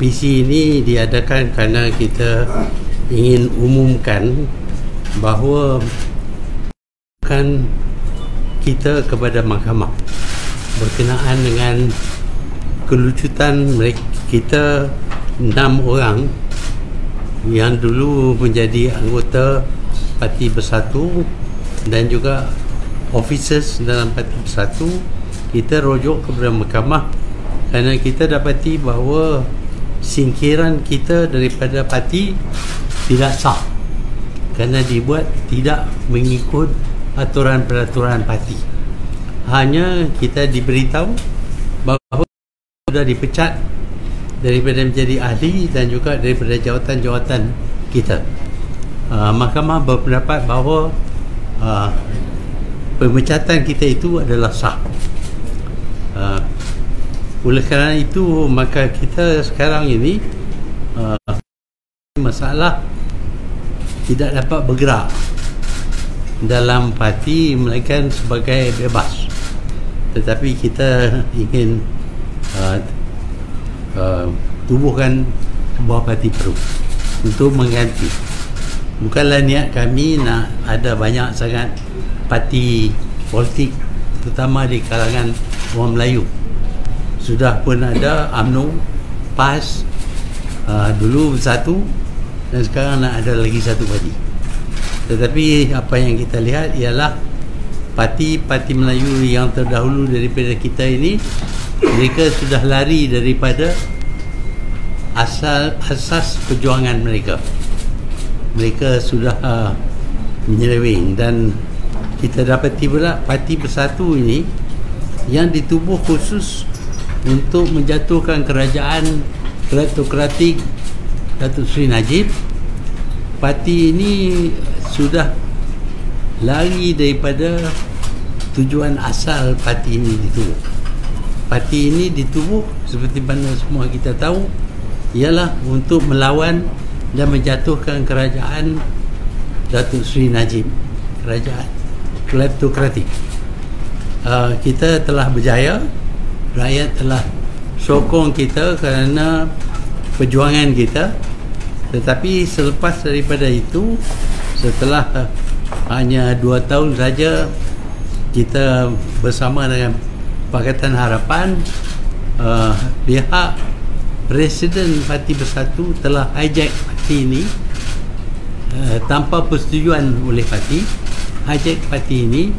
PC ini diadakan kerana kita ingin umumkan bahawa kan kita kepada mahkamah berkenaan dengan kelucutan mereka, kita 6 orang yang dulu menjadi anggota Parti Bersatu dan juga officers dalam Parti Bersatu. Kita rujuk kepada mahkamah kerana kita dapati bahawa singkiran kita daripada parti tidak sah kerana dibuat tidak mengikut aturan-peraturan parti. Hanya kita diberitahu bahawa sudah dipecat daripada menjadi ahli dan juga daripada jawatan-jawatan kita. Mahkamah berpendapat bahawa pemecatan kita itu adalah sah. Oleh kerana itu, maka kita sekarang ini masalah tidak dapat bergerak dalam parti melainkan sebagai bebas. Tetapi kita ingin tubuhkan sebuah parti baru untuk mengganti. Bukanlah niat kami nak ada banyak sangat parti politik, terutama di kalangan orang Melayu. Sudah pun ada UMNO, PAS, dulu Bersatu, dan sekarang nak ada lagi satu parti. Tetapi apa yang kita lihat ialah parti-parti Melayu yang terdahulu daripada kita ini, mereka sudah lari daripada asas perjuangan mereka. Mereka sudah menyeleweng, dan kita dapati pula Parti Bersatu ini yang ditubuh khusus untuk menjatuhkan kerajaan kleptokratik Datuk Seri Najib. Parti ini sudah lari daripada tujuan asal parti ini ditubuh. Parti ini ditubuh seperti mana semua kita tahu ialah untuk melawan dan menjatuhkan kerajaan Datuk Seri Najib, kerajaan kleptokratik. Kita telah berjaya, rakyat telah sokong kita kerana perjuangan kita. Tetapi selepas daripada itu, setelah hanya 2 tahun saja kita bersama dengan Pakatan Harapan, pihak Presiden Parti Bersatu telah hijack parti ini tanpa persetujuan oleh parti, hijack parti ini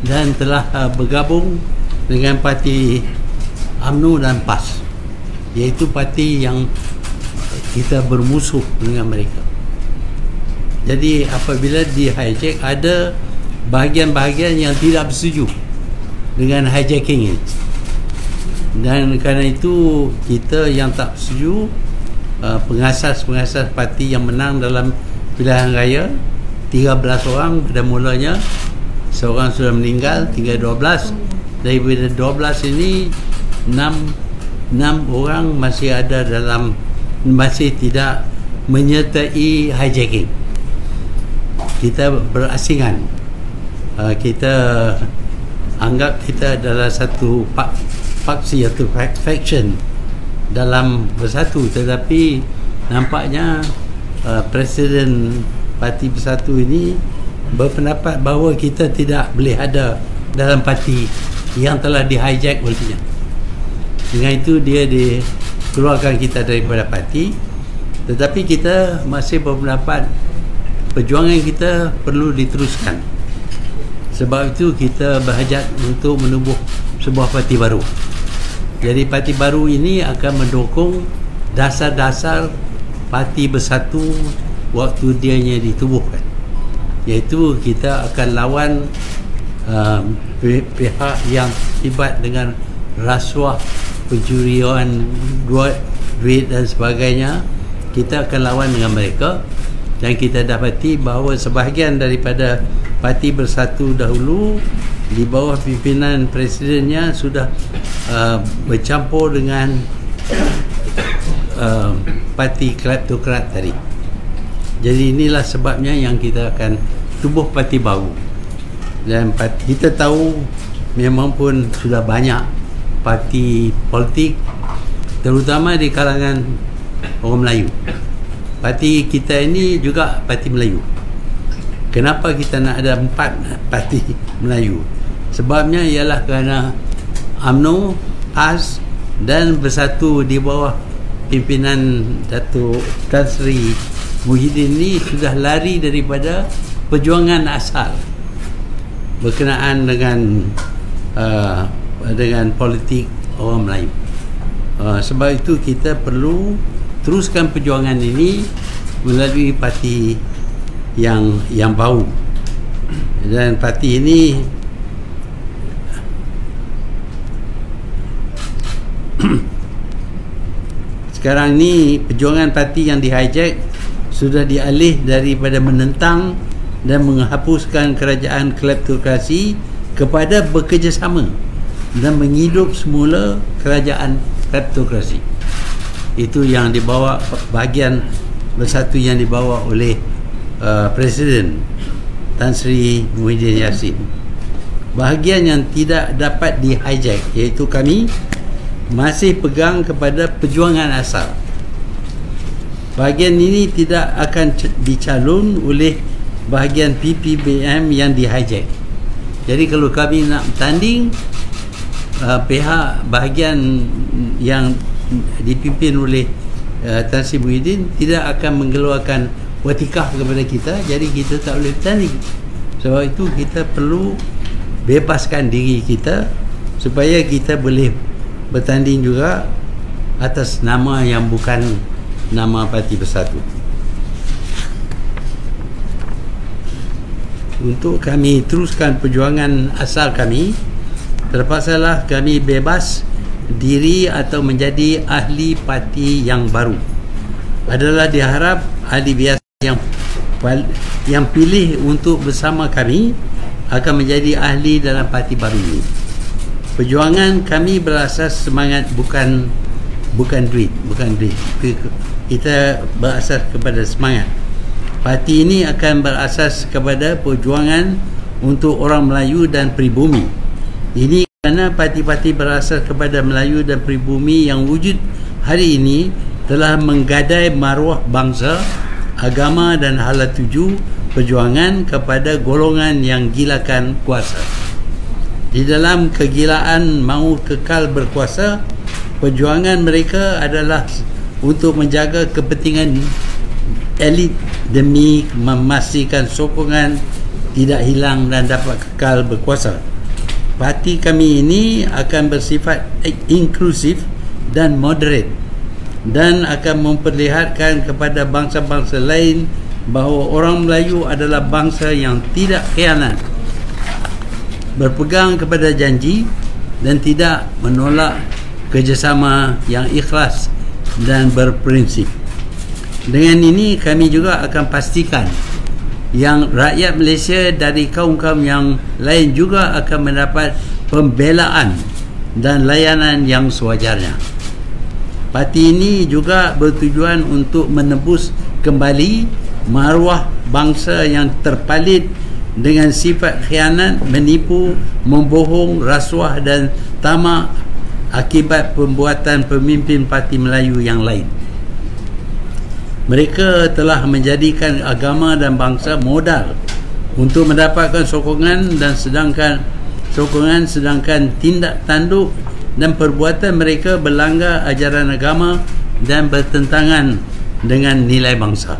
dan telah bergabung dengan parti UMNO dan PAS, iaitu parti yang kita bermusuh dengan mereka. Jadi apabila di hijack, ada bahagian-bahagian yang tidak bersetuju dengan hijacking ini, dan kerana itu kita yang tak bersetuju, pengasas-pengasas parti yang menang dalam pilihan raya 13 orang pada mulanya, seorang sudah meninggal, tinggal 12. Daripada 12 ini 6 orang masih ada dalam, masih tidak menyertai hijacking. Kita berasingan, kita anggap kita adalah satu faksi atau faction dalam Bersatu. Tetapi nampaknya Presiden Parti Bersatu ini berpendapat bahawa kita tidak boleh ada dalam parti yang telah di-hijack olehnya. Dengan itu dia dikeluarkan kita daripada parti. Tetapi kita masih berpendapat perjuangan kita perlu diteruskan. Sebab itu kita berhajat untuk menubuh sebuah parti baru. Jadi parti baru ini akan mendukung dasar-dasar Parti Bersatu waktu dianya ditubuhkan, iaitu kita akan lawan pihak yang terlibat dengan rasuah, pencurian duit dan sebagainya. Kita akan lawan dengan mereka, dan kita dapati bahawa sebahagian daripada Parti Bersatu dahulu di bawah pimpinan presidennya sudah bercampur dengan parti kleptokrat tadi. Jadi inilah sebabnya yang kita akan tubuh parti baru. Dan kita tahu memang pun sudah banyak parti politik, terutama di kalangan orang Melayu. Parti kita ini juga parti Melayu. Kenapa kita nak ada 4 parti Melayu? Sebabnya ialah kerana UMNO, PAS dan Bersatu di bawah pimpinan Datuk Tan Sri Muhyiddin ni sudah lari daripada perjuangan asal berkenaan dengan politik orang Melayu. Sebab itu kita perlu teruskan perjuangan ini melalui parti yang baru. Dan parti ini sekarang ni perjuangan parti yang di-hijack sudah dialih daripada menentang dan menghapuskan kerajaan kleptokrasi kepada bekerjasama dan menghidup semula kerajaan kleptokrasi. Itu yang dibawa, bahagian Bersatu yang dibawa oleh Presiden Tan Sri Muhyiddin Yassin. Bahagian yang tidak dapat di-hijack, iaitu kami masih pegang kepada perjuangan asal. Bahagian ini tidak akan dicalon oleh bahagian PPBM yang di-hijack. Jadi kalau kami nak bertanding, pihak bahagian yang dipimpin oleh Tan Sri Muhyiddin tidak akan mengeluarkan watikah kepada kita, jadi kita tak boleh bertanding. Sebab itu kita perlu bebaskan diri kita supaya kita boleh bertanding juga atas nama yang bukan nama Parti Bersatu. Untuk kami teruskan perjuangan asal kami, terpaksalah kami bebas diri atau menjadi ahli parti yang baru. Adalah diharap ahli biasa yang pilih untuk bersama kami akan menjadi ahli dalam parti baru ini. Perjuangan kami berasas semangat, bukan duit. Kita berasas kepada semangat. Parti ini akan berasas kepada perjuangan untuk orang Melayu dan pribumi. Ini kerana parti-parti berasas kepada Melayu dan pribumi yang wujud hari ini telah menggadai maruah bangsa, agama dan hala tuju perjuangan kepada golongan yang gilakan kuasa. Di dalam kegilaan mahu kekal berkuasa, perjuangan mereka adalah untuk menjaga kepentingan elit demi memastikan sokongan tidak hilang dan dapat kekal berkuasa. Parti kami ini akan bersifat inklusif dan moderate dan akan memperlihatkan kepada bangsa-bangsa lain bahawa orang Melayu adalah bangsa yang tidak khianat, berpegang kepada janji dan tidak menolak kerjasama yang ikhlas dan berprinsip. Dengan ini kami juga akan pastikan yang rakyat Malaysia dari kaum-kaum yang lain juga akan mendapat pembelaan dan layanan yang sewajarnya. Parti ini juga bertujuan untuk menebus kembali maruah bangsa yang terpalit dengan sifat khianat, menipu, membohong, rasuah dan tamak akibat pembuatan pemimpin Parti Melayu yang lain. Mereka telah menjadikan agama dan bangsa modal untuk mendapatkan sokongan sedangkan tindak tanduk dan perbuatan mereka berlanggar ajaran agama dan bertentangan dengan nilai bangsa.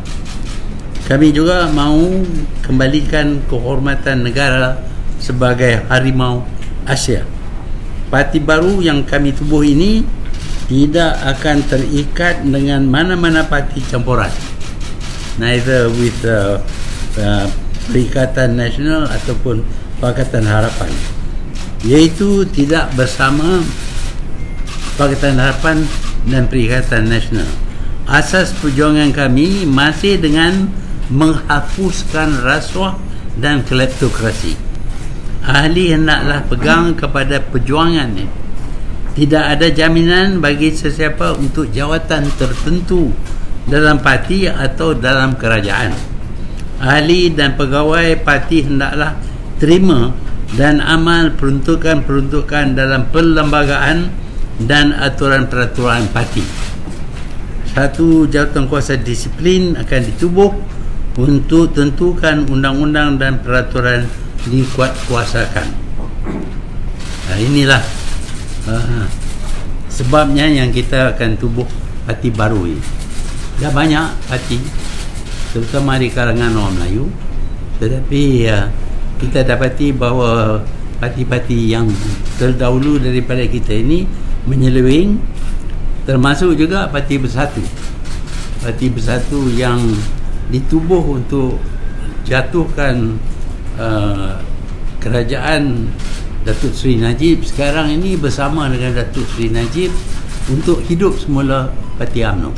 Kami juga mahu kembalikan kehormatan negara sebagai harimau Asia. Parti baru yang kami tubuh ini tidak akan terikat dengan mana-mana parti campuran, neither with Perikatan Nasional ataupun Pakatan Harapan, iaitu tidak bersama Pakatan Harapan dan Perikatan Nasional. Asas perjuangan kami masih dengan menghapuskan rasuah dan kleptokrasi. Ahli hendaklah pegang kepada perjuangan ini. Tidak ada jaminan bagi sesiapa untuk jawatan tertentu dalam parti atau dalam kerajaan. Ahli dan pegawai parti hendaklah terima dan amal peruntukan-peruntukan dalam perlembagaan dan aturan-peraturan parti. satu jawatankuasa disiplin akan ditubuh untuk tentukan undang-undang dan peraturan dikuatkuasakan. Inilah sebabnya yang kita akan tubuh parti baru ini. Dah banyak parti, terutama di kalangan orang Melayu, tetapi kita dapati bahawa parti-parti yang terdahulu daripada kita ini menyeleweng, termasuk juga Parti Bersatu. Parti Bersatu yang ditubuh untuk jatuhkan kerajaan Datuk Seri Najib sekarang ini bersama dengan Datuk Seri Najib untuk hidup semula Parti UMNO.